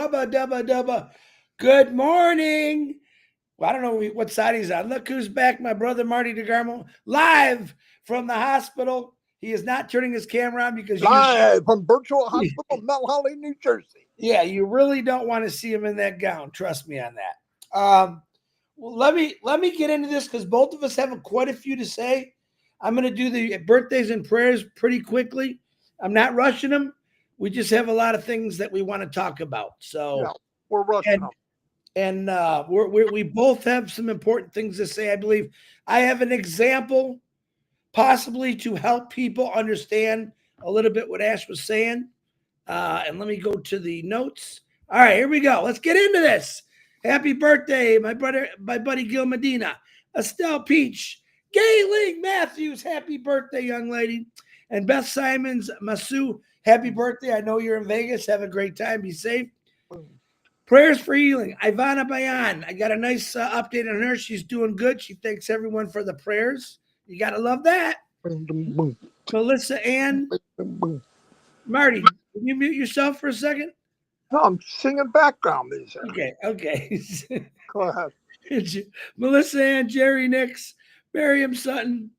rubba dubba dubba. Good morning. Well, I don't know what side he's on. Look who's back, my brother Marty DeGarmo, live from the hospital. He is not turning his camera on because Live from Virtual Hospital, Mount Holly, New Jersey. yeah, you really don't want to see him in that gown. Trust me on that. Well, let me get into this because both of us have quite a few to say. I'm going to do the birthdays and prayers pretty quickly. I'm not rushing them. We just have a lot of things that we want to talk about. So yeah, we're rushing them. And we both have some important things to say. I believe I have an example possibly to help people understand a little bit what Ash was saying. And let me go to the notes. All right, here we go. Let's get into this. Happy birthday, my buddy Gil Medina, Estelle Peach, Gayling Matthews. Happy birthday, young lady. And Beth Simons, Masu, happy birthday. I know you're in Vegas. Have a great time. Be safe. Prayers for healing. Ivana Bayan. I got a nice update on her. She's doing good. She thanks everyone for the prayers. You got to love that. Melissa Ann. Marty, can you mute yourself for a second? No, I'm singing background music. Okay. Go ahead. Melissa Ann, Jerry Nix, Miriam Sutton,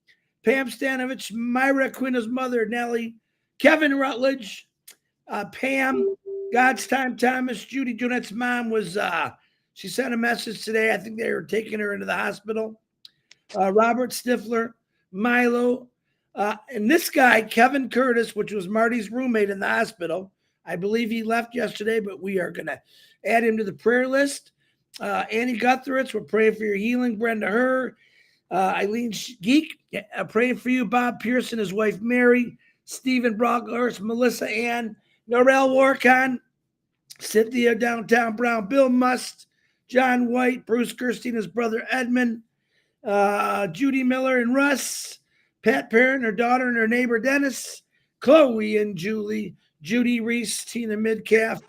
Pam Stanovich, Myra Quinna's mother, Nellie, Kevin Rutledge, Pam, God's Time Thomas, Judy Junette's mom was, she sent a message today. I think they were taking her into the hospital. Robert Stifler, Milo, and this guy, Kevin Curtis, which was Marty's roommate in the hospital. I believe he left yesterday, but we are going to add him to the prayer list. Annie Gutheritz, we're praying for your healing. Brenda Herr, Eileen Geek, praying for you. Bob Pearson, his wife Mary, Stephen Brockhurst, Melissa Ann, Norel Warcon, Cynthia Downtown Brown, Bill Must, John White, Bruce Gerstein, his brother Edmund, Judy Miller and Russ, Pat Parent, her daughter, and her neighbor Dennis, Chloe and Julie, Judy Reese, Tina Midcalf,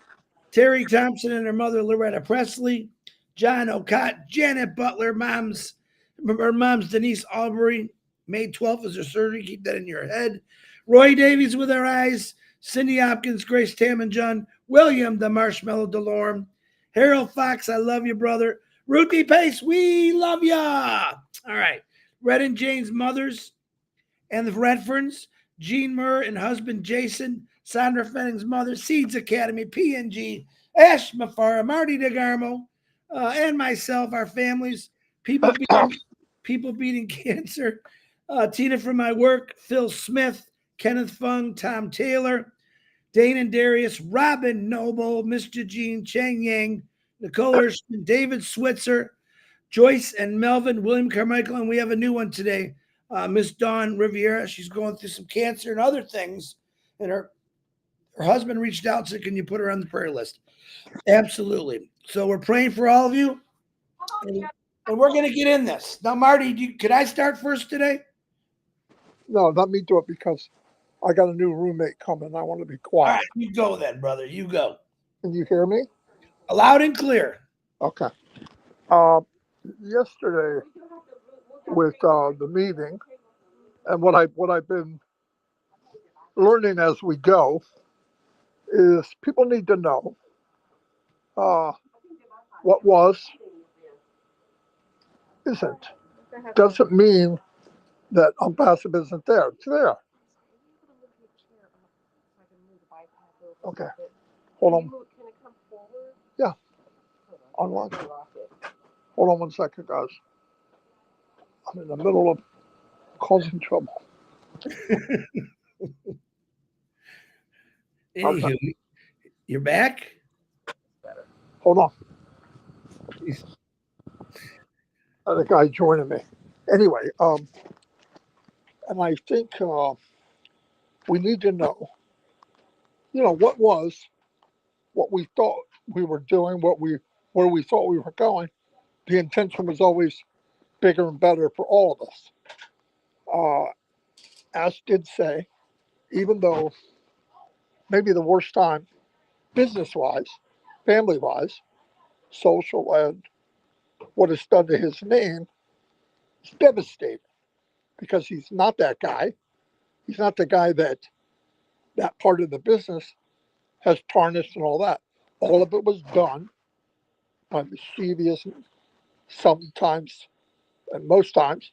Terry Thompson and her mother Loretta Presley, John Ocott, Janet Butler, her mom's Denise Albury. May 12th is her surgery. Keep that in your head. Roy Davies with her eyes, Cindy Hopkins, Grace Tam and John, William the Marshmallow Delorme, Harold Fox, I love you, brother. Ruthie Pace, we love ya. All right. Red and Jane's mothers and the Redferns, Jean Murr and husband Jason, Sandra Fenning's mother, Seeds Academy, PNG, Ash Mafara, Marty DeGarmo, and myself, our families, people beating cancer, Tina from my work, Phil Smith, Kenneth Fung, Tom Taylor, Dane and Darius, Robin Noble, Mr. Jean, Chang Yang, Nicole Hirschman, David Switzer, Joyce and Melvin, William Carmichael, and we have a new one today, Miss Dawn Riviera. She's going through some cancer and other things, and her husband reached out and said, can you put her on the prayer list? Absolutely. So we're praying for all of you, and we're going to get in this. Now, Marty, could I start first today? No, let me do it because I got a new roommate coming. I want to be quiet. All right, you go then, brother. You go. Can you hear me? Loud and clear. Okay. Yesterday with the meeting and what I've been learning as we go is people need to know what was isn't. Doesn't mean that Unpassive isn't there. It's there. Okay. Hold on. Yeah. Online. Hold on one second, guys. I'm in the middle of causing trouble. Anywho, you're back? Hold on. The guy joining me. Anyway, and I think we need to know, what we thought we were doing, where we thought we were going. The intention was always bigger and better for all of us. Ash did say, even though maybe the worst time, business-wise, family-wise, social, and what it's done to his name, is devastating because he's not that guy. He's not the guy that part of the business has tarnished and all that. All of it was done by mischievous, sometimes, and most times,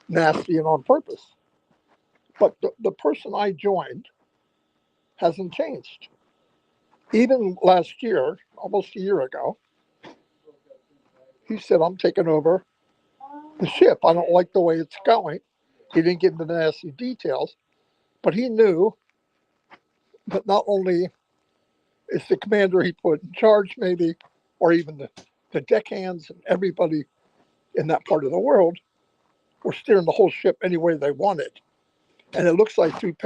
nasty and on purpose. But the person I joined hasn't changed. Even last year, almost a year ago, he said, I'm taking over the ship. I don't like the way it's going. He didn't get into the nasty details, but he knew that not only is the commander he put in charge, maybe, or even the deckhands and everybody in that part of the world were steering the whole ship any way they wanted. And it looks like through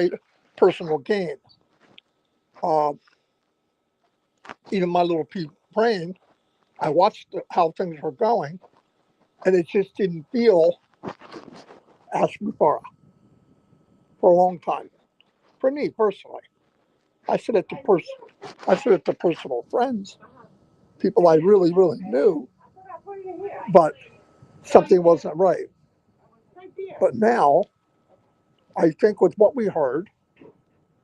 personal gain. Uh, Even my little pea brain, I watched how things were going, and it just didn't feel Ashmufara for a long time. For me personally, I said it to personal friends, people I really, really knew, but something wasn't right. But now, I think with what we heard,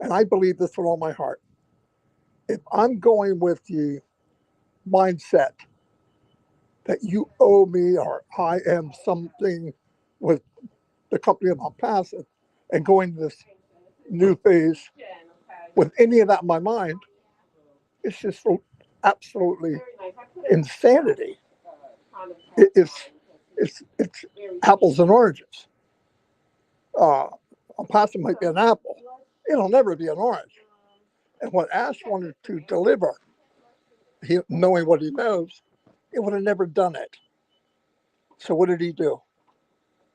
and I believe this with all my heart, if I'm going with the mindset that you owe me or I am something with the company of my past and going to this new phase with any of that in my mind, it's just absolutely insanity. It's apples and oranges. A pasta might be an apple. It'll never be an orange. And what Ash wanted to deliver, knowing what he knows, it would have never done it. So what did he do?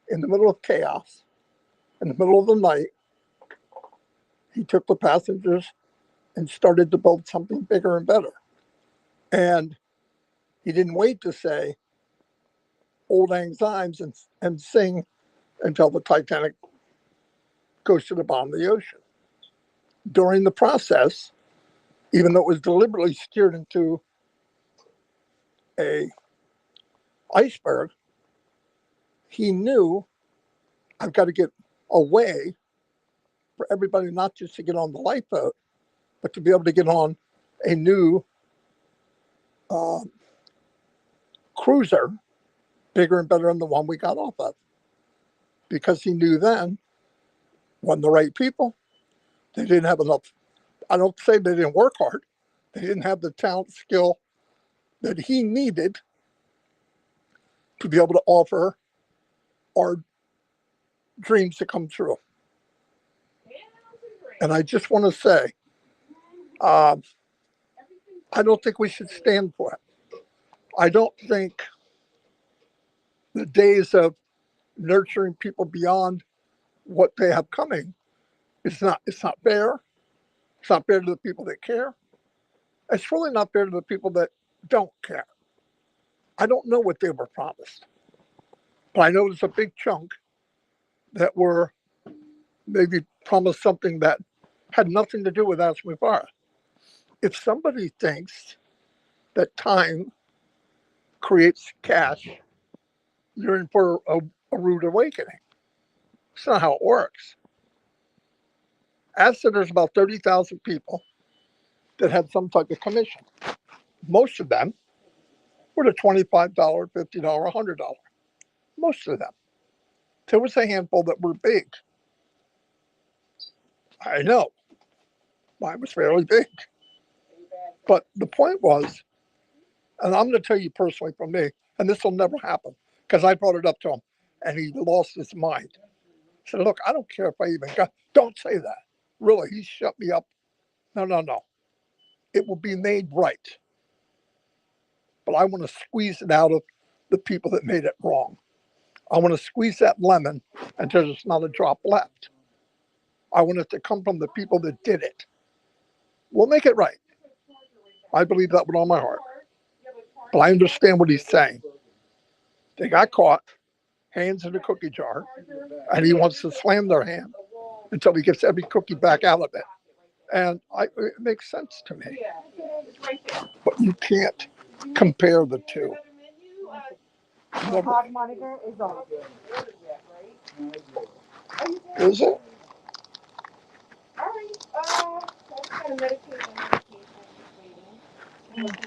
In the middle of chaos, in the middle of the night, he took the passengers and started to build something bigger and better. And he didn't wait to say old lang synes and sing until the Titanic goes to the bottom of the ocean. During the process, even though it was deliberately steered into a iceberg, he knew I've got to get a way for everybody not just to get on the lifeboat, but to be able to get on a new uh, cruiser, bigger and better than the one we got off of. Because he knew then, when the right people, they didn't have enough. I don't say they didn't work hard. They didn't have the talent, skill that he needed to be able to offer our dreams to come true. And I just want to say, uh, I don't think we should stand for it. I don't think the days of nurturing people beyond what they have coming it's not fair. It's not fair to the people that care. It's really not fair to the people that don't care. I don't know what they were promised, but I know there's a big chunk that were maybe promised something that had nothing to do with Asmufara. If somebody thinks that time creates cash, you're in for a rude awakening. It's not how it works. As said, there's about 30,000 people that had some type of commission. Most of them were the $25, $50, $100. Most of them. There was a handful that were big. I know. Mine was fairly big. But the point was, and I'm going to tell you personally from me, and this will never happen because I brought it up to him and he lost his mind. I said, look, I don't care if I even got, don't say that. Really, he shut me up. No, no, no. It will be made right. But I want to squeeze it out of the people that made it wrong. I want to squeeze that lemon until there's not a drop left. I want it to come from the people that did it. We'll make it right. I believe that with all my heart. But I understand what he's saying. They got caught, hands in a cookie jar, and he wants to slam their hand until he gets every cookie back out of it. And it makes sense to me. But you can't compare the two. Never. Is it?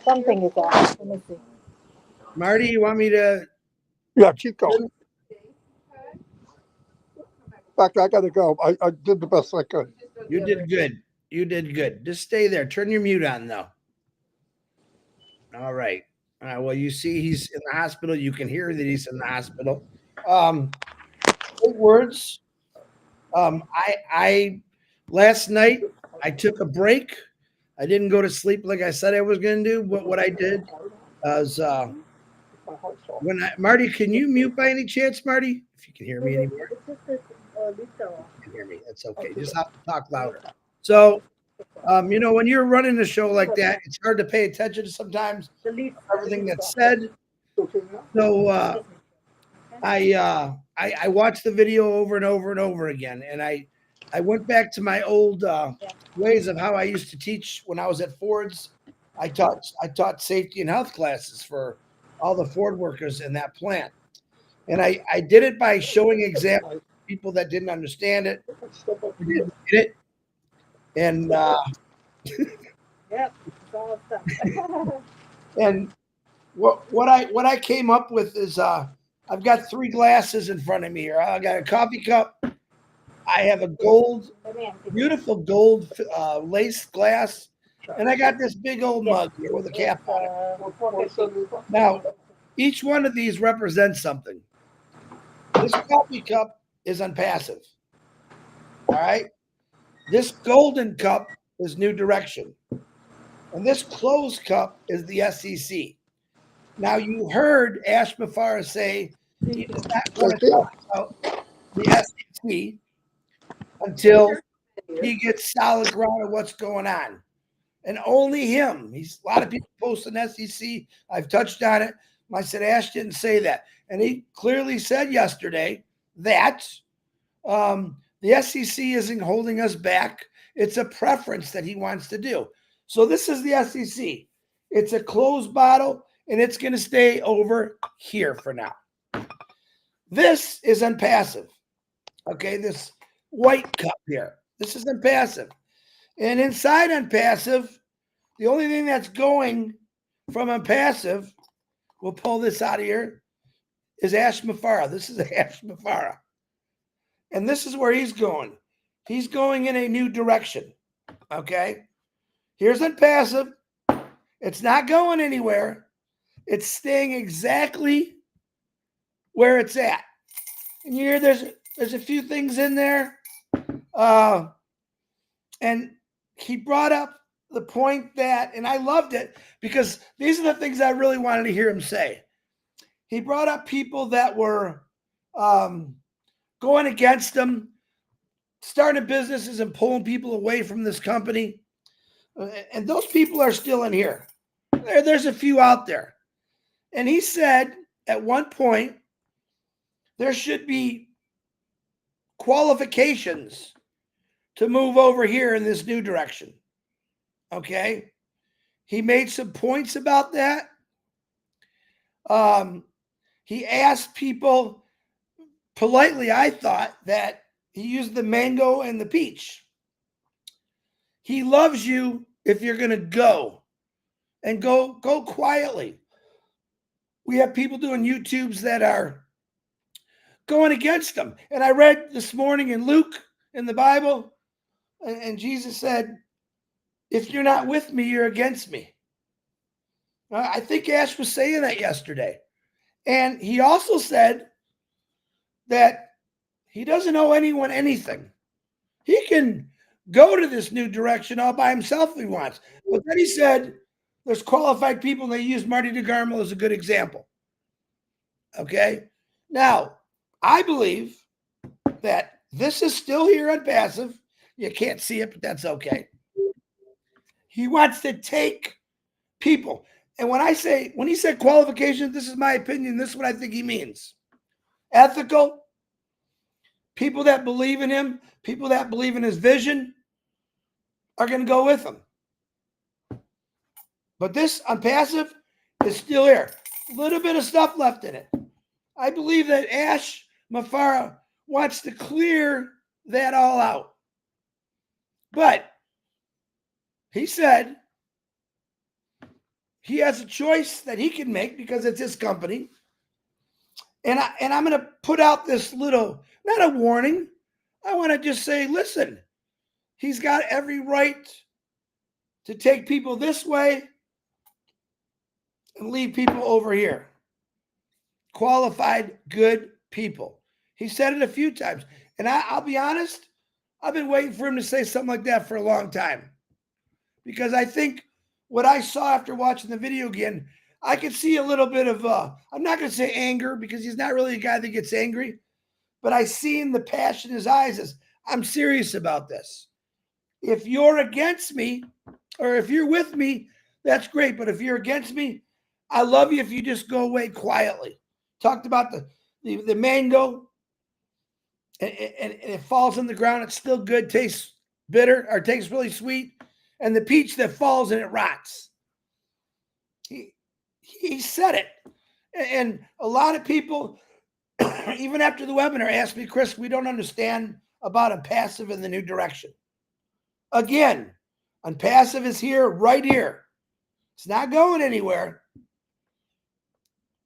Something is off. Let me see. Marty, you want me to? Yeah, keep going. In fact, I got to go. I did the best I could. You did good. You did good. Just stay there. Turn your mute on though. All right. Well, you see, he's in the hospital. You can hear that he's in the hospital. Great words. I last night I took a break. I didn't go to sleep like I said I was going to do. But what I did was when Marty, can you mute by any chance, Marty? If you can hear me anymore, you can hear me. That's okay. Just have to talk louder. So, when you're running a show like that, it's hard to pay attention to sometimes everything that's said. So I watched the video over and over and over again, and I went back to my old ways of how I used to teach when I was at Ford's. I taught safety and health classes for all the Ford workers in that plant, and I did it by showing examples of people that didn't understand it, didn't get it, and Yep. It's all stuff. and what I came up with is I've got 3 glasses in front of me here. I got a coffee cup. I have a beautiful gold lace glass, and I got this big old mug here with a cap on it. Now, each one of these represents something. This coffee cup is unpassive. All right. This golden cup is New Direction, and this closed cup is the SEC. Now, you heard Ash Mafara say he does not want to talk about the SEC until he gets solid ground of what's going on. And only him. A lot of people post an SEC. I've touched on it. I said, Ash didn't say that. And he clearly said yesterday that the SEC isn't holding us back. It's a preference that he wants to do. So this is the SEC. It's a closed bottle, and it's going to stay over here for now. This is unpassive. Okay, this white cup here. This is unpassive. And inside unpassive, the only thing that's going from unpassive, we'll pull this out of here, is Ash Mafara. This is Ash Mafara. And this is where he's going. He's going in a new direction. Okay? Here's unpassive. It's not going anywhere. It's staying exactly where it's at. And you hear there's a few things in there. And he brought up the point that, and I loved it because these are the things I really wanted to hear him say. He brought up people that were going against him, starting businesses and pulling people away from this company. And those people are still in here. There's a few out there. And he said at one point, there should be qualifications to move over here in this new direction. Okay. He made some points about that. He asked people politely, I thought, that he used the mango and the peach. He loves you if you're going to go and go quietly. We have people doing YouTubes that are going against him. And I read this morning in Luke in the Bible, and Jesus said, if you're not with me, you're against me. I think Ash was saying that yesterday. And he also said that he doesn't owe anyone anything. He can go to this new direction all by himself if he wants. But then he said there's qualified people, and they use Marty DeGarmo as a good example. Okay? Now, I believe that this is still here on passive. You can't see it, but that's okay. He wants to take people. And when he said qualifications, this is my opinion. This is what I think he means. Ethical, people that believe in him, people that believe in his vision are going to go with him. But this on passive is still here. A little bit of stuff left in it. I believe that Ash Mafara wants to clear that all out. But he said he has a choice that he can make because it's his company. And I'm going to put out this little, not a warning. I want to just say, listen, he's got every right to take people this way and leave people over here. Qualified, good people. He said it a few times. And I'll be honest, I've been waiting for him to say something like that for a long time. Because I think what I saw after watching the video again, I could see a little bit of, I'm not going to say anger because he's not really a guy that gets angry, but I seen the passion in his eyes as I'm serious about this. If you're against me or if you're with me, that's great. But if you're against me, I love you if you just go away quietly. Talked about the mango and it falls on the ground. It's still good, tastes bitter or tastes really sweet. And the peach that falls and it rots. He said it. And a lot of people, even after the webinar, asked me, Chris, we don't understand about Unpassive in the new direction. Again, Unpassive is here, right here. It's not going anywhere.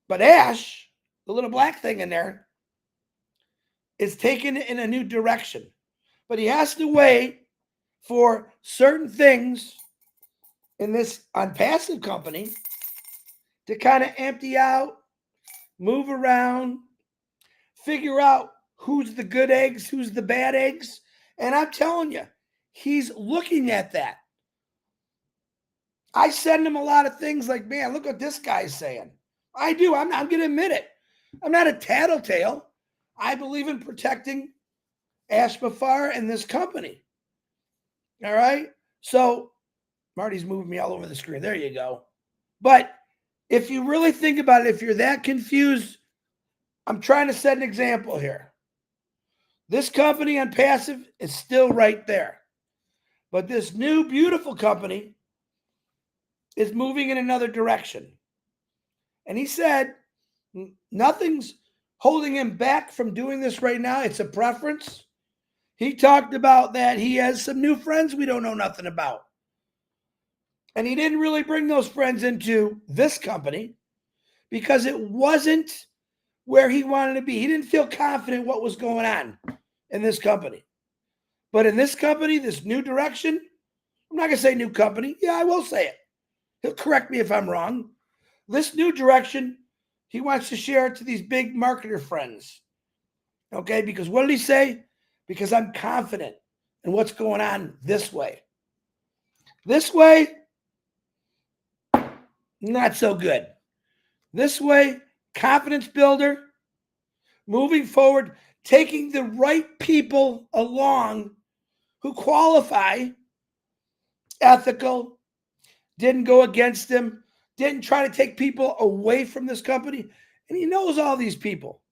But Ash, the little black thing in there, is taken in a new direction. But he has to wait for certain things in this Unpassive company to kind of empty out, move around, figure out who's the good eggs, who's the bad eggs. And I'm telling you, he's looking at that. I send him a lot of things like, man, look what this guy's saying. I do. I'm going to admit it. I'm not a tattletale. I believe in protecting Ash Mafar and this company. All right? So Marty's moving me all over the screen. There you go. But if you really think about it, if you're that confused, I'm trying to set an example here. This company Unpassive is still right there. But this new beautiful company is moving in another direction. And he said nothing's holding him back from doing this right now. It's a preference. He talked about that he has some new friends we don't know nothing about. And he didn't really bring those friends into this company because it wasn't where he wanted to be. He didn't feel confident what was going on in this company. But in this company, this new direction, I'm not going to say new company. Yeah, I will say it. He'll correct me if I'm wrong. This new direction, he wants to share it to these big marketer friends. Okay, because what did he say? Because I'm confident in what's going on this way. This way, not so good. This way, confidence builder, moving forward, taking the right people along who qualify, ethical, didn't go against him, didn't try to take people away from this company. And he knows all these people.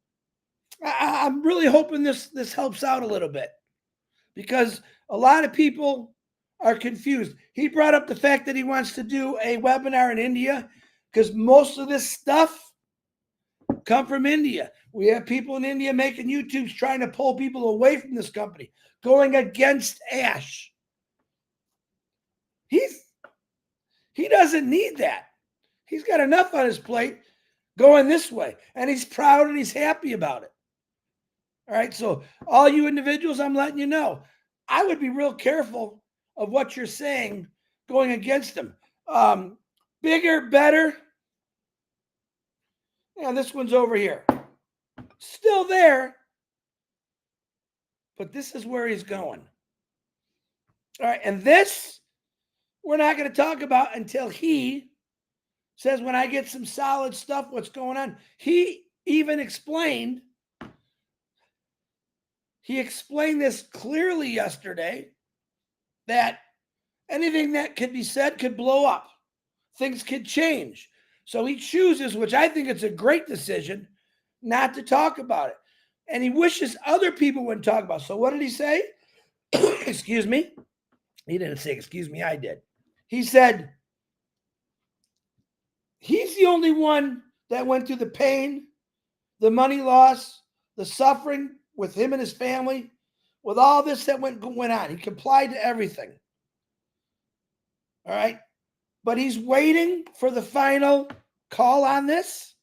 I'm really hoping this helps out a little bit because a lot of people are confused. He brought up the fact that he wants to do a webinar in India because most of this stuff come from India. We have people in India making YouTubes trying to pull people away from this company, going against Ash. He doesn't need that. He's got enough on his plate going this way, and he's proud and he's happy about it. All right, so all you individuals, I'm letting you know, I would be real careful of what you're saying going against him. Bigger, better. Yeah, this one's over here. Still there, but this is where he's going. All right, and this we're not going to talk about until he says, when I get some solid stuff, what's going on. He even explained this clearly yesterday, that anything that could be said could blow up. Things could change. So he chooses, which I think it's a great decision, not to talk about it. And he wishes other people wouldn't talk about it. So what did he say? Excuse me. He didn't say, excuse me, I did. He said, he's the only one that went through the pain, the money loss, the suffering with him and his family, with all this that went on. He complied to everything. All right. but he's waiting for the final call on this,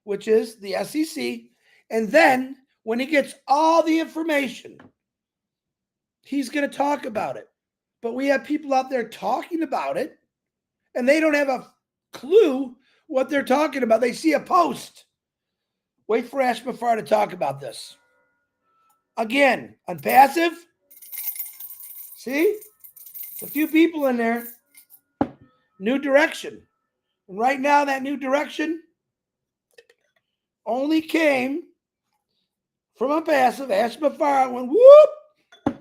which is the SEC. And then when he gets all the information, he's going to talk about it. But we have people out there talking about it, and they don't have a clue what they're talking about. They see a post. Wait for Ash Mafar to talk about this. Again, on passive. See? A few people in there. New direction. And right now, that new direction only came from a passive. Ash Mafar went whoop.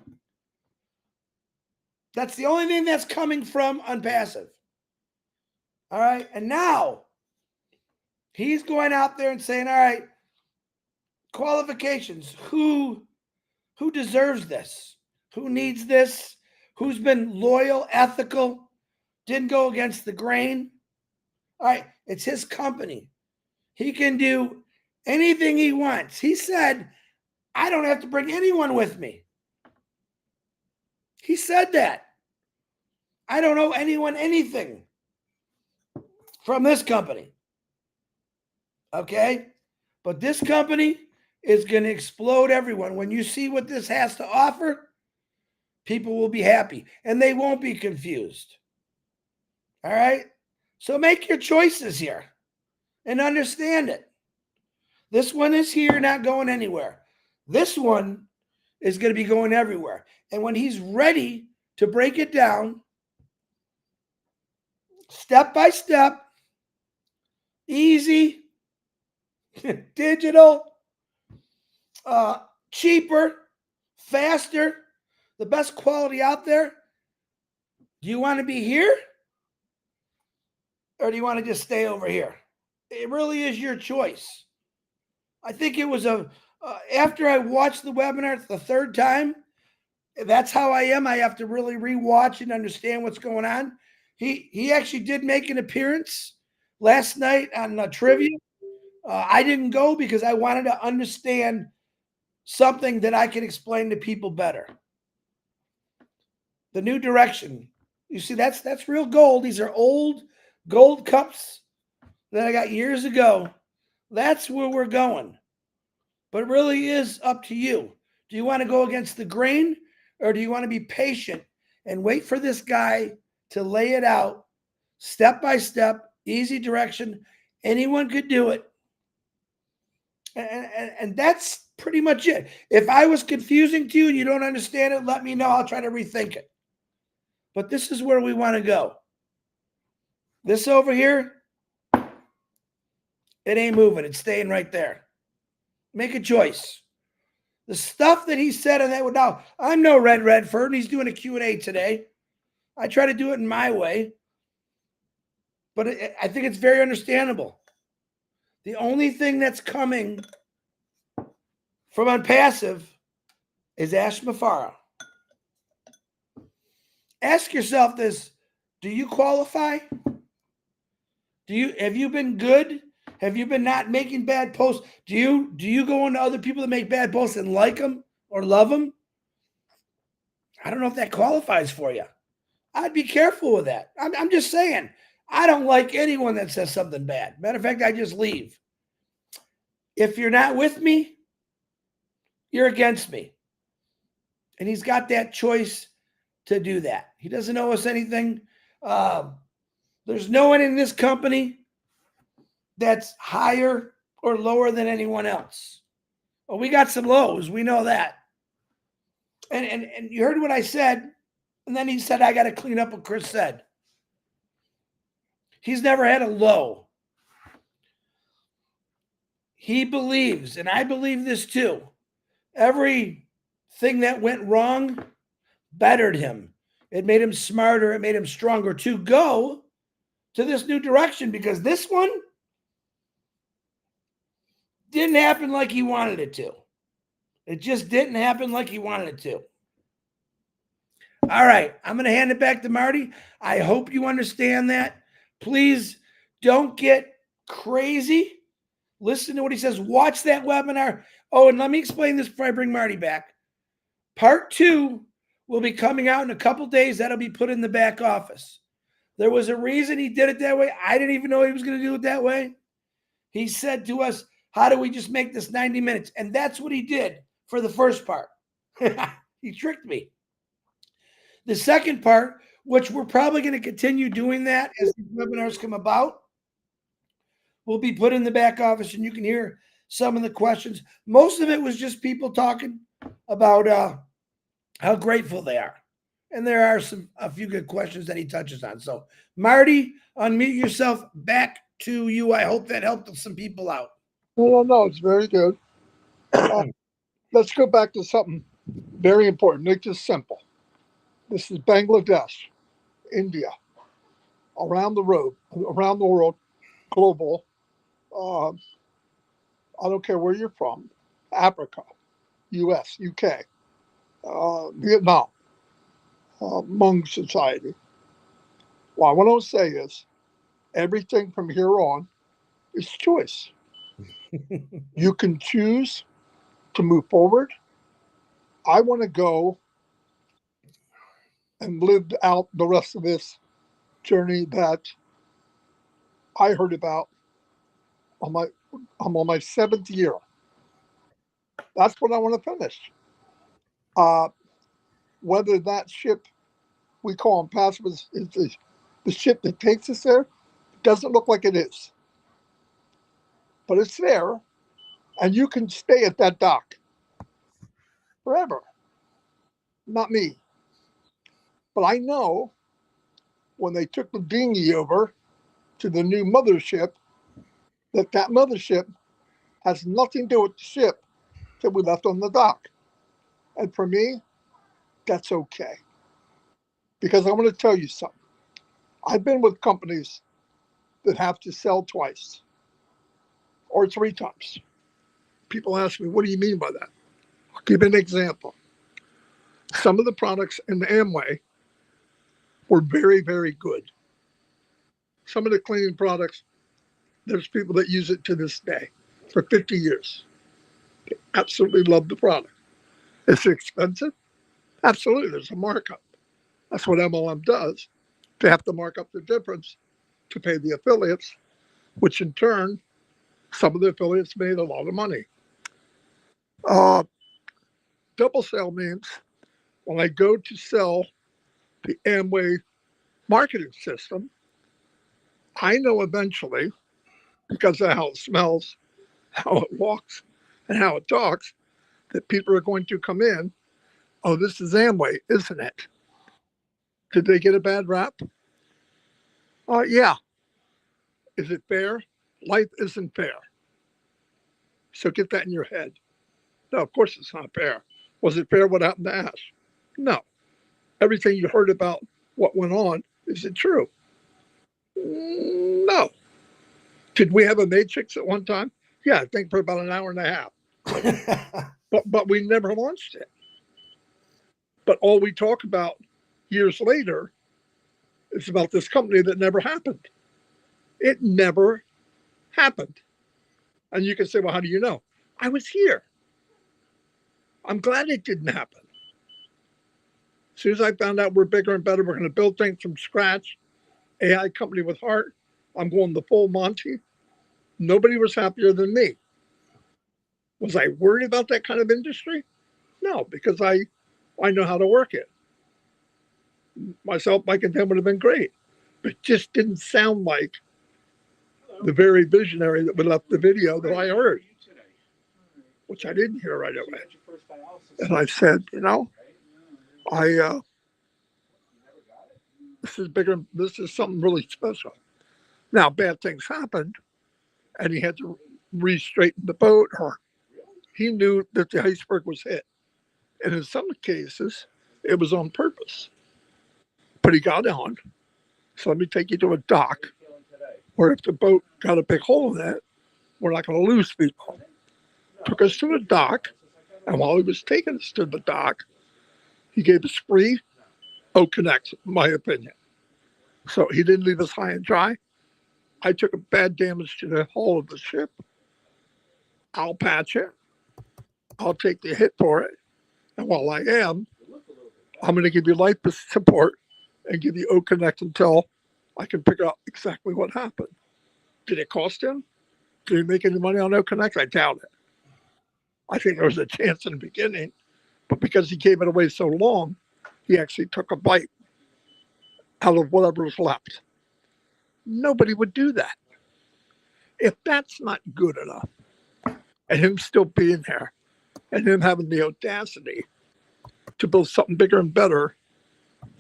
That's the only thing that's coming from unpassive. All right. And now he's going out there and saying, all right, qualifications. Who deserves this? Who needs this? Who's been loyal, ethical, didn't go against the grain? All right. It's his company. He can do anything he wants. He said, I don't have to bring anyone with me. He said that. I don't owe anyone anything from this company. Okay? But this company is going to explode everyone. When you see what this has to offer, people will be happy and they won't be confused. All right? So make your choices here and understand it. This one is here, not going anywhere. This one is going to be going everywhere. And when he's ready to break it down, step by step, easy, digital, cheaper, faster, the best quality out there. Do you want to be here? Or do you want to just stay over here? It really is your choice. I think it was after I watched the webinar the third time, that's how I am. I have to really rewatch and understand what's going on. He actually did make an appearance last night on trivia. I didn't go because I wanted to understand something that I can explain to people better. The new direction. You see, that's real gold. These are old gold cups that I got years ago. That's where we're going. But it really is up to you. Do you want to go against the grain, or do you want to be patient and wait for this guy to lay it out step by step, easy direction? Anyone could do it. And that's pretty much it. If I was confusing to you and you don't understand it, let me know. I'll try to rethink it. But this is where we want to go. This over here, it ain't moving. It's staying right there. Make a choice. The stuff that he said on that, now, I'm no Red Redford, and he's doing a Q&A today. I try to do it in my way. But I think it's very understandable. The only thing that's coming from unpassive is Ash Mafara. Ask yourself this: do you qualify? Have you been good? Have you been not making bad posts? Do you go into other people that make bad posts and like them or love them? I don't know if that qualifies for you. I'd be careful with that. I'm just saying, I don't like anyone that says something bad. Matter of fact, I just leave. If you're not with me, you're against me. And he's got that choice to do that. He doesn't owe us anything. There's no one in this company that's higher or lower than anyone else. Well, we got some lows. We know that. And you heard what I said. And then he said, I got to clean up what Chris said. He's never had a low. He believes, and I believe this too, everything that went wrong bettered him. It made him smarter. It made him stronger to go to this new direction, because this one didn't happen like he wanted it to. It just didn't happen like he wanted it to. All right, I'm going to hand it back to Marty. I hope you understand that. Please don't get crazy. Listen to what he says. Watch that webinar. Oh, and let me explain this before I bring Marty back. Part 2 will be coming out in a couple days. That'll be put in the back office. There was a reason he did it that way. I didn't even know he was going to do it that way. He said to us, how do we just make this 90 minutes? And that's what he did for the first part. He tricked me. The second part, which we're probably going to continue doing that as these webinars come about, will be put in the back office and you can hear some of the questions. Most of it was just people talking about how grateful they are. And there are a few good questions that he touches on. So, Marty, unmute yourself. Back to you. I hope that helped some people out. No, it's very good. Let's go back to something very important. Make this simple. This is Bangladesh, India, around the world, global. I don't care where you're from, Africa, US, UK, Vietnam, Hmong society. What I want to say is everything from here on is choice. You can choose to move forward. I want to go and live out the rest of this journey that I heard about I'm on my 7th year. That's what I want to finish. Whether that ship we call them passive is the ship that takes us there, doesn't look like it is. But it's there, and you can stay at that dock forever. Not me. But I know when they took the dinghy over to the new mothership, that mothership has nothing to do with the ship that we left on the dock. And for me, that's okay. Because I want to tell you something. I've been with companies that have to sell twice or 3 times. People ask me, what do you mean by that? I'll give you an example. Some of the products in the Amway were very, very good. Some of the cleaning products, there's people that use it to this day for 50 years. They absolutely love the product. Is it expensive? Absolutely. There's a markup. That's what MLM does. They have to mark up the difference to pay the affiliates, which in turn, some of the affiliates made a lot of money. Double sell means when I go to sell the Amway marketing system, I know eventually, because of how it smells, how it walks, and how it talks, that people are going to come in. Oh, this is Amway, isn't it? Did they get a bad rap? Yeah. Is it fair? Life isn't fair. So get that in your head. No, of course it's not fair. Was it fair what happened to Ash? No. Everything you heard about what went on, is it true? No. Did we have a matrix at one time? Yeah, I think for about an hour and a half. But we never launched it. But all we talk about years later is about this company that never happened. It never happened. And you can say, well, how do you know? I was here. I'm glad it didn't happen. As soon as I found out we're bigger and better, we're going to build things from scratch, AI company with heart, I'm going the full Monty. Nobody was happier than me. Was I worried about that kind of industry? No, because I know how to work it. Myself, Mike, and Tim would have been great. But it just didn't sound like the very visionary that would left the video that I heard, which I didn't hear right away. And I said, this is bigger. This is something really special. Now, bad things happened, and he had to re-straighten the boat, or he knew that the iceberg was hit. And in some cases, it was on purpose. But he got on. So let me take you to a dock where if the boat got a big hole in it, we're not going to lose people. Took us to the dock, and while he was taking us to the dock, he gave us free O-Connect, in my opinion. So he didn't leave us high and dry. I took a bad damage to the hull of the ship. I'll patch it. I'll take the hit for it. And while I am, I'm going to give you life support and give you O-Connect until I can figure out exactly what happened. Did it cost him? Did he make any money on No Connect? I doubt it. I think there was a chance in the beginning, but because he gave it away so long, he actually took a bite out of whatever was left. Nobody would do that. If that's not good enough, and him still being there, and him having the audacity to build something bigger and better,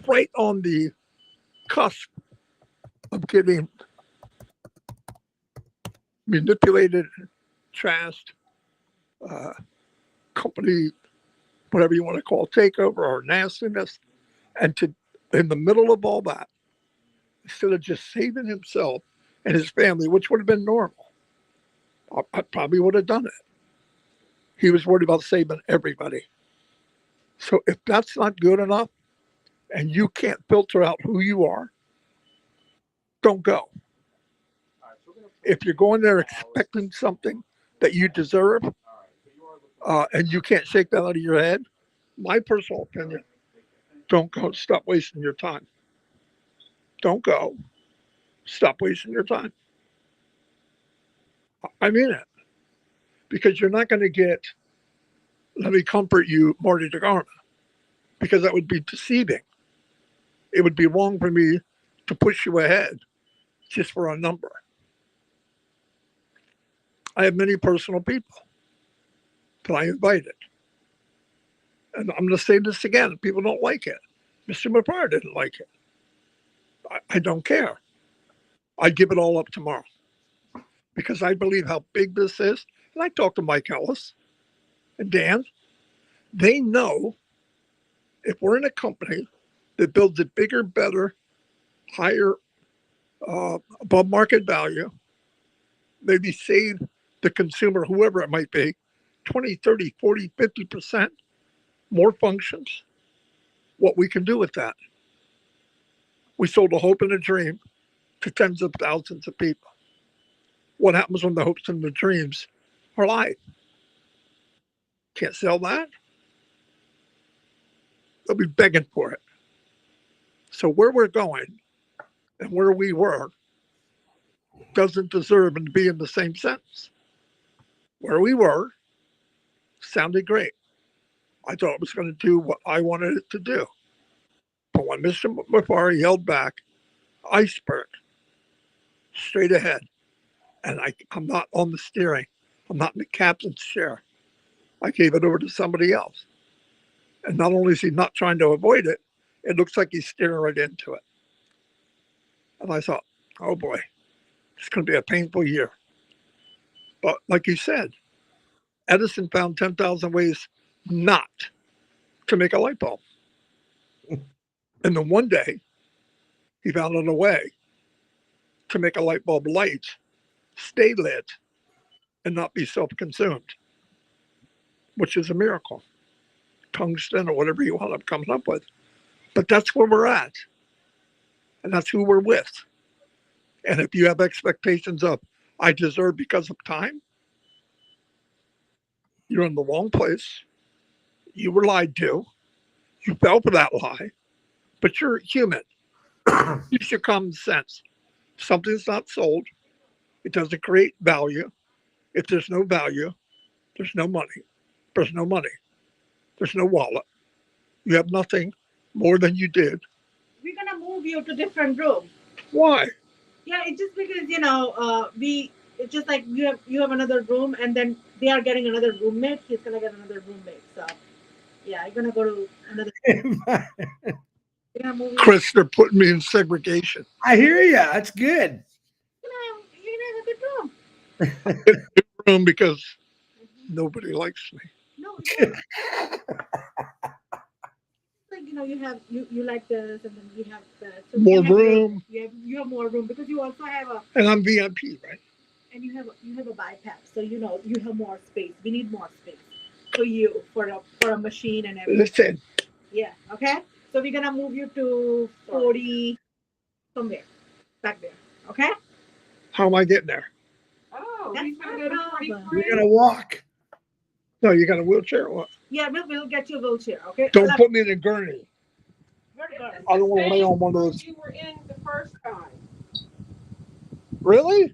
right on the cusp of getting manipulated, trashed, company, whatever you want to call it, takeover or nastiness, and to in the middle of all that, instead of just saving himself and his family, which would have been normal, I probably would have done it. He was worried about saving everybody. So if that's not good enough, and you can't filter out who you are, don't go. If you're going there expecting something that you deserve, and you can't shake that out of your head, my personal opinion, don't go. Stop wasting your time. Don't go. Stop wasting your time. I mean it. Because you're not going to get, let me comfort you, Marty DeGarma, because that would be deceiving. It would be wrong for me to push you ahead just for a number. I have many personal people that I invited. And I'm going to say this again. People don't like it. Mr. McFarland didn't like it. I don't care. I'd give it all up tomorrow because I believe how big this is. And I talked to Mike Ellis and Dan. They know if we're in a company that builds it bigger, better, higher, above market value, maybe save the consumer, whoever it might be, 20, 30, 40, 50% more functions, what we can do with that. We sold a hope and a dream to tens of thousands of people. What happens when the hopes and the dreams are live? Can't sell that? They'll be begging for it. So where we're going and where we were doesn't deserve to be in the same sentence. Where we were sounded great. I thought it was going to do what I wanted it to do. But when Mr. Mafari held back, iceberg, straight ahead, and I'm not on the steering. I'm not in the captain's chair. I gave it over to somebody else. And not only is he not trying to avoid it, it looks like he's steering right into it. And I thought, oh boy, it's going to be a painful year. But like you said, Edison found 10,000 ways not to make a light bulb. And then one day, he found a way to make a light bulb light, stay lit, and not be self-consumed, which is a miracle. Tungsten or whatever you want to come up with. But that's where we're at. And that's who we're with. And if you have expectations of, I deserve because of time, you're in the wrong place. You were lied to. You fell for that lie. But you're human. Use your common sense. If something's not sold, it doesn't create value. If there's no value, there's no money. There's no money. There's no wallet. You have nothing more than you did. We're gonna move you to different room. Why? Yeah, it's just because it's just like you have another room, and then they are getting another roommate. He's gonna get another roommate. So yeah, you're gonna go to another. We're gonna move you. Chris, they're putting me in segregation. I hear you. That's good. You're gonna have a good room. Room because nobody likes me. No, it's like you like this, and then we have that. So More we have room. You have more room because you also have a. And I'm VIP, right? And you have a bypass, so you have more space. We need more space for you for a machine and everything. Listen. Yeah. Okay. So we're gonna move you to 40 somewhere back there. Okay. How am I getting there? Oh, That's he's gonna not go to a problem. 43. You're gonna walk. No, you got a wheelchair or what? Yeah, we'll get you a wheelchair. Okay. Don't put me in a gurney. Where to go? I don't want to lay on one of those. You were in the first time. Really?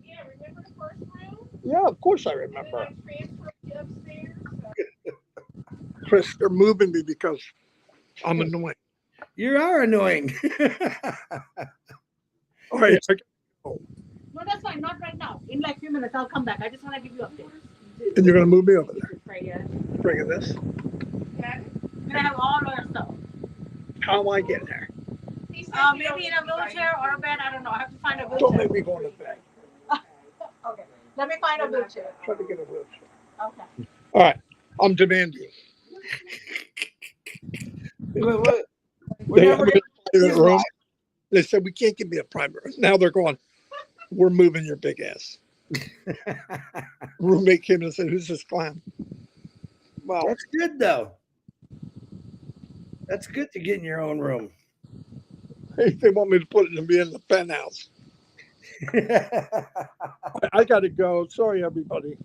Yeah, remember the first room? Yeah, of course I And remember. then I transferred you upstairs. Chris, they're moving me because I'm annoying. You are annoying. All right. No, that's fine. Not right now. In like a few minutes, I'll come back. I just want to give you updates. And you're going to move me over there. Right here. Bringing this. Yeah. We're gonna have all our stuff. How am I getting there? He said you don't Maybe in need a to wheelchair or a bed. I don't know. I have to find a Don't wheelchair. make me go in the bed. Okay. Let me find a wheelchair. Try to get a wheelchair. Okay. All right. I'm demanding. We're They never have me in a gonna private room. They said, we can't give me a private room. Now they're going, we're moving your big ass. Roommate came in and said, who's this clown? Well, That's good though. That's good to get in your own room. they want me to put it and be in the penthouse. I got to go. Sorry, everybody.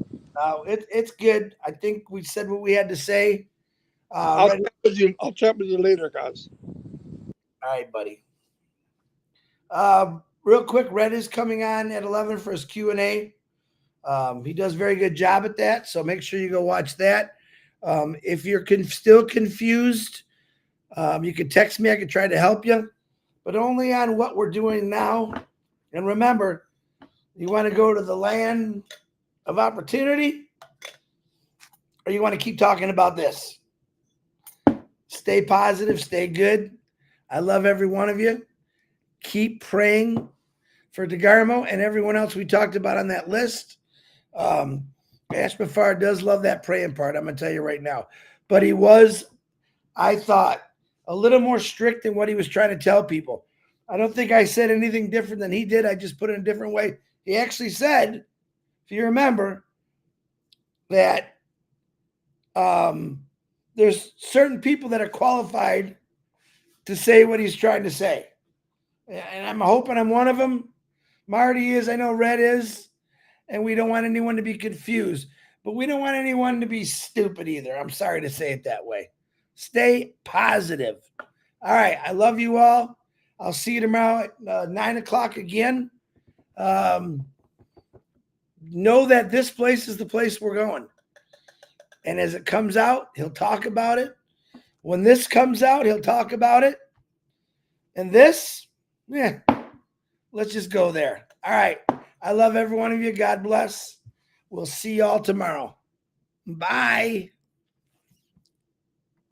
It's good. I think we said what we had to say. I'll Ready? I'll chat with you later, guys. All right, buddy. Real quick, Red is coming on at 11 for his Q&A. He does a very good job at that, so make sure you go watch that. If you're still confused, you can text me. I can try to help you, but only on what we're doing now. And remember, you want to go to the land of opportunity, or you want to keep talking about this? Stay positive, stay good. I love every one of you. Keep praying for DeGarmo and everyone else we talked about on that list. Ash Bafar does love that praying part, I'm going to tell you right now. But he was, I thought, a little more strict than what he was trying to tell people. I don't think I said anything different than he did. I just put it in a different way. He actually said, if you remember, that there's certain people that are qualified to say what he's trying to say. And I'm hoping I'm one of them. Marty is, I know Red is, and we don't want anyone to be confused, but we don't want anyone to be stupid either. I'm sorry to say it that way. Stay positive. All right. I love you all. I'll see you tomorrow at 9 o'clock again. Know that this place is the place we're going. And as it comes out, he'll talk about it. When this comes out, he'll talk about it. And this, yeah, let's just go there. All right. I love every one of you. God bless. We'll see y'all tomorrow. Bye.